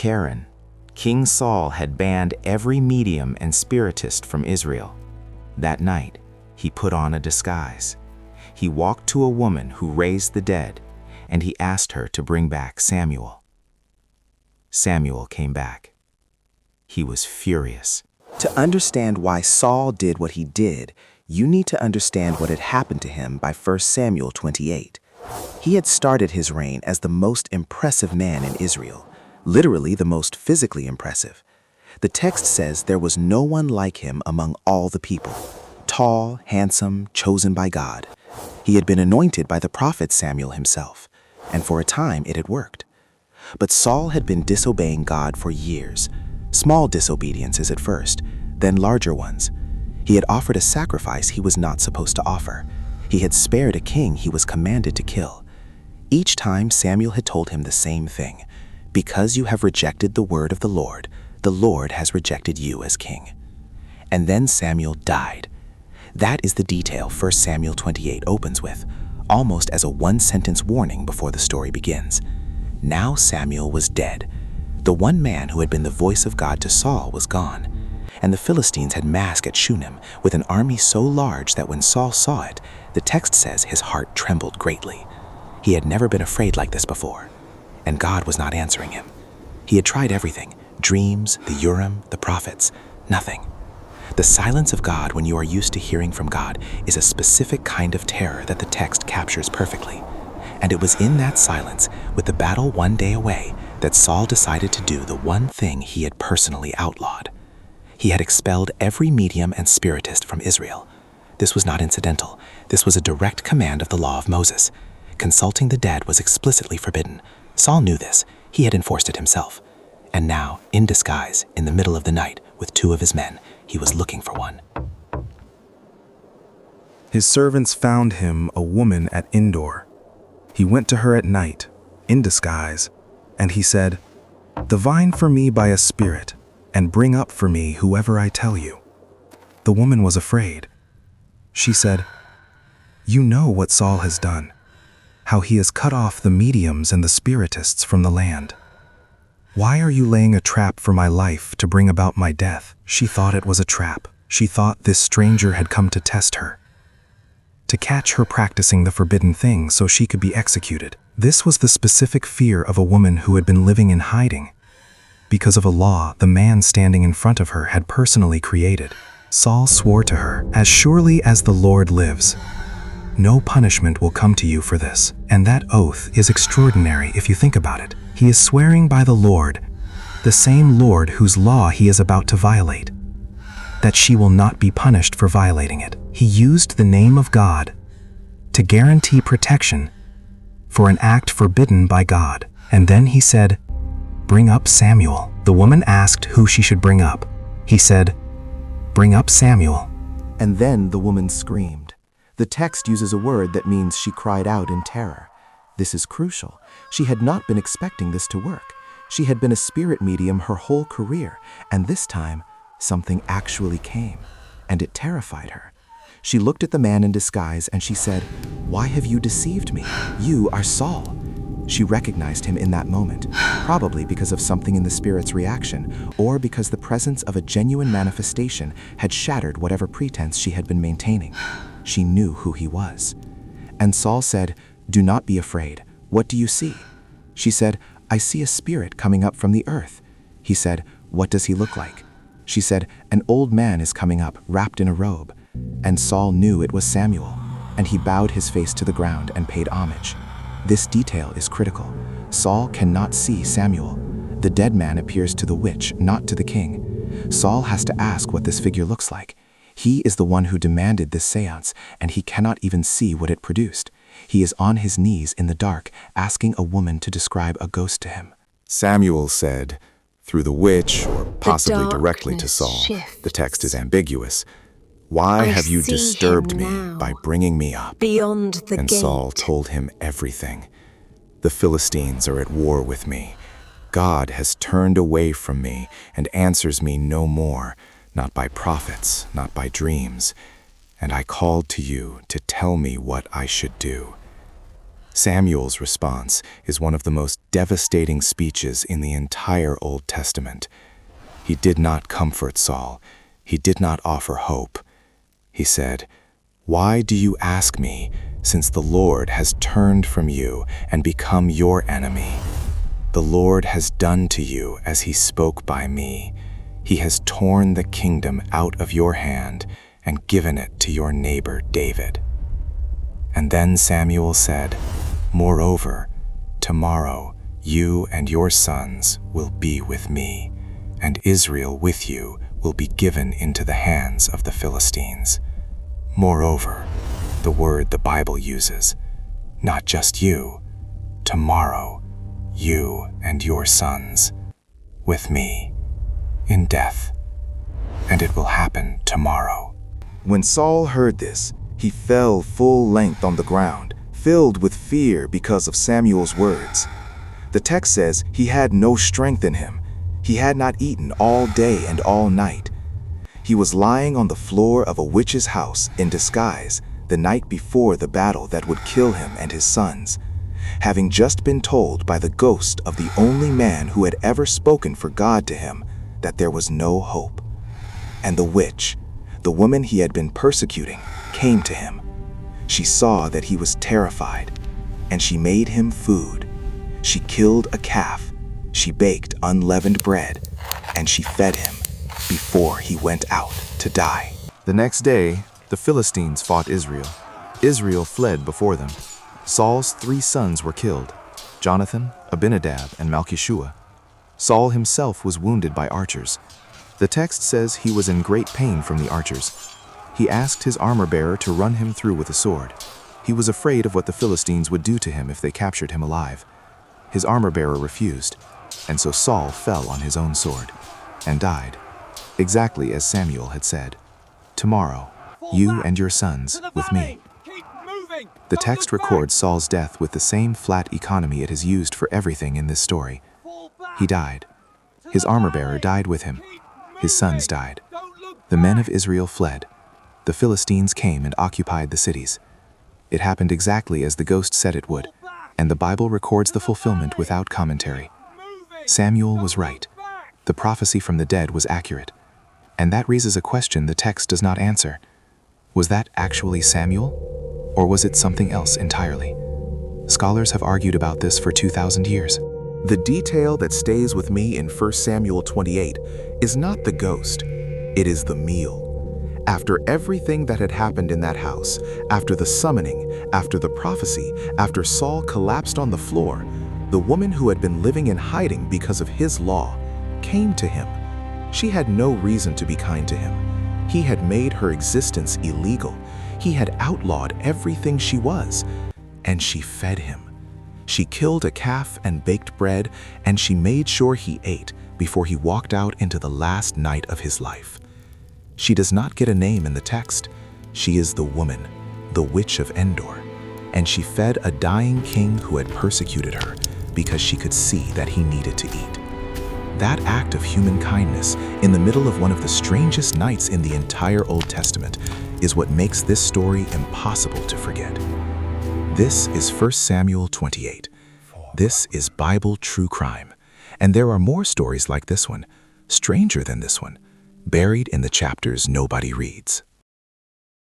Karen, King Saul had banned every medium and spiritist from Israel. That night, he put on a disguise. He walked to a woman who raised the dead, and he asked her to bring back Samuel. Samuel came back. He was furious. To understand why Saul did what he did, you need to understand what had happened to him by 1 Samuel 28. He had started his reign as the most impressive man in Israel, literally the most physically impressive. The text says there was no one like him among all the people, tall, handsome, chosen by God. He had been anointed by the prophet Samuel himself, and for a time it had worked. But Saul had been disobeying God for years, small disobediences at first, then larger ones. He had offered a sacrifice he was not supposed to offer. He had spared a king he was commanded to kill. Each time Samuel had told him the same thing: because you have rejected the word of the Lord has rejected you as king. And then Samuel died. That is the detail 1 Samuel 28 opens with, almost as a one-sentence warning before the story begins. Now Samuel was dead. The one man who had been the voice of God to Saul was gone, and the Philistines had massed at Shunem with an army so large that when Saul saw it, the text says his heart trembled greatly. He had never been afraid like this before, and God was not answering him. He had tried everything: dreams, the Urim, the prophets, nothing. The silence of God when you are used to hearing from God is a specific kind of terror that the text captures perfectly. And it was in that silence, with the battle one day away, that Saul decided to do the one thing he had personally outlawed. He had expelled every medium and spiritist from Israel. This was not incidental. This was a direct command of the law of Moses. Consulting the dead was explicitly forbidden. Saul knew this. He had enforced it himself. And now, in disguise, in the middle of the night, with 2 of his men, he was looking for one. His servants found him a woman at Endor. He went to her at night, in disguise, and he said, "Divine for me by a spirit, and bring up for me whoever I tell you." The woman was afraid. She said, "You know what Saul has done, how he has cut off the mediums and the spiritists from the land. Why are you laying a trap for my life to bring about my death?" She thought it was a trap. She thought this stranger had come to test her, to catch her practicing the forbidden thing so she could be executed. This was the specific fear of a woman who had been living in hiding because of a law the man standing in front of her had personally created. Saul swore to her, "As surely as the Lord lives, no punishment will come to you for this." And that oath is extraordinary if you think about it. He is swearing by the Lord, the same Lord whose law he is about to violate, that she will not be punished for violating it. He used the name of God to guarantee protection for an act forbidden by God. And then he said, "Bring up Samuel." The woman asked who she should bring up. He said, "Bring up Samuel." And then the woman screamed. The text uses a word that means she cried out in terror. This is crucial. She had not been expecting this to work. She had been a spirit medium her whole career, and this time, something actually came, and it terrified her. She looked at the man in disguise and she said, "Why have you deceived me? You are Saul." She recognized him in that moment, probably because of something in the spirit's reaction, or because the presence of a genuine manifestation had shattered whatever pretense she had been maintaining. She knew who he was. And Saul said, "Do not be afraid. What do you see?" She said, "I see a spirit coming up from the earth." He said, "What does he look like?" She said, "An old man is coming up, wrapped in a robe." And Saul knew it was Samuel, and he bowed his face to the ground and paid homage. This detail is critical. Saul cannot see Samuel. The dead man appears to the witch, not to the king. Saul has to ask what this figure looks like. He is the one who demanded this seance, and he cannot even see what it produced. He is on his knees in the dark, asking a woman to describe a ghost to him. Samuel said, through the witch, or possibly directly to Saul. The text is ambiguous. "Why have you disturbed me by bringing me up?" Beyond the And gate. Saul told him everything. "The Philistines are at war with me. God has turned away from me and answers me no more, not by prophets, not by dreams. And I called to you to tell me what I should do." Samuel's response is one of the most devastating speeches in the entire Old Testament. He did not comfort Saul. He did not offer hope. He said, "Why do you ask me, since the Lord has turned from you and become your enemy? The Lord has done to you as he spoke by me. He has torn the kingdom out of your hand and given it to your neighbor David." And then Samuel said, "Moreover, tomorrow you and your sons will be with me, and Israel with you will be given into the hands of the Philistines." Moreover, the word the Bible uses, not just you, tomorrow, you and your sons, with me, in death, and it will happen tomorrow. When Saul heard this, he fell full length on the ground, filled with fear because of Samuel's words. The text says he had no strength in him. He had not eaten all day and all night. He was lying on the floor of a witch's house in disguise the night before the battle that would kill him and his sons, having just been told by the ghost of the only man who had ever spoken for God to him that there was no hope. And the witch, the woman he had been persecuting, came to him. She saw that he was terrified, and she made him food. She killed a calf, she baked unleavened bread, and she fed him before he went out to die. The next day, the Philistines fought Israel. Israel fled before them. Saul's 3 sons were killed, Jonathan, Abinadab, and Malchishua. Saul himself was wounded by archers. The text says he was in great pain from the archers. He asked his armor-bearer to run him through with a sword. He was afraid of what the Philistines would do to him if they captured him alive. His armor-bearer refused, and so Saul fell on his own sword and died, exactly as Samuel had said, "Tomorrow, you and your sons with me." The text records Saul's death with the same flat economy it has used for everything in this story. He died. His armor-bearer died with him. His sons died. The men of Israel fled. The Philistines came and occupied the cities. It happened exactly as the ghost said it would, and the Bible records the fulfillment without commentary. Samuel was right. The prophecy from the dead was accurate. And that raises a question the text does not answer. Was that actually Samuel? Or was it something else entirely? Scholars have argued about this for 2,000 years. The detail that stays with me in 1 Samuel 28 is not the ghost, it is the meal. After everything that had happened in that house, after the summoning, after the prophecy, after Saul collapsed on the floor, the woman who had been living in hiding because of his law came to him. She had no reason to be kind to him. He had made her existence illegal. He had outlawed everything she was, and she fed him. She killed a calf and baked bread, and she made sure he ate before he walked out into the last night of his life. She does not get a name in the text. She is the woman, the witch of Endor, and she fed a dying king who had persecuted her because she could see that he needed to eat. That act of human kindness in the middle of one of the strangest nights in the entire Old Testament is what makes this story impossible to forget. This is 1 Samuel 28. This is Bible true crime, and there are more stories like this one, stranger than this one, buried in the chapters nobody reads.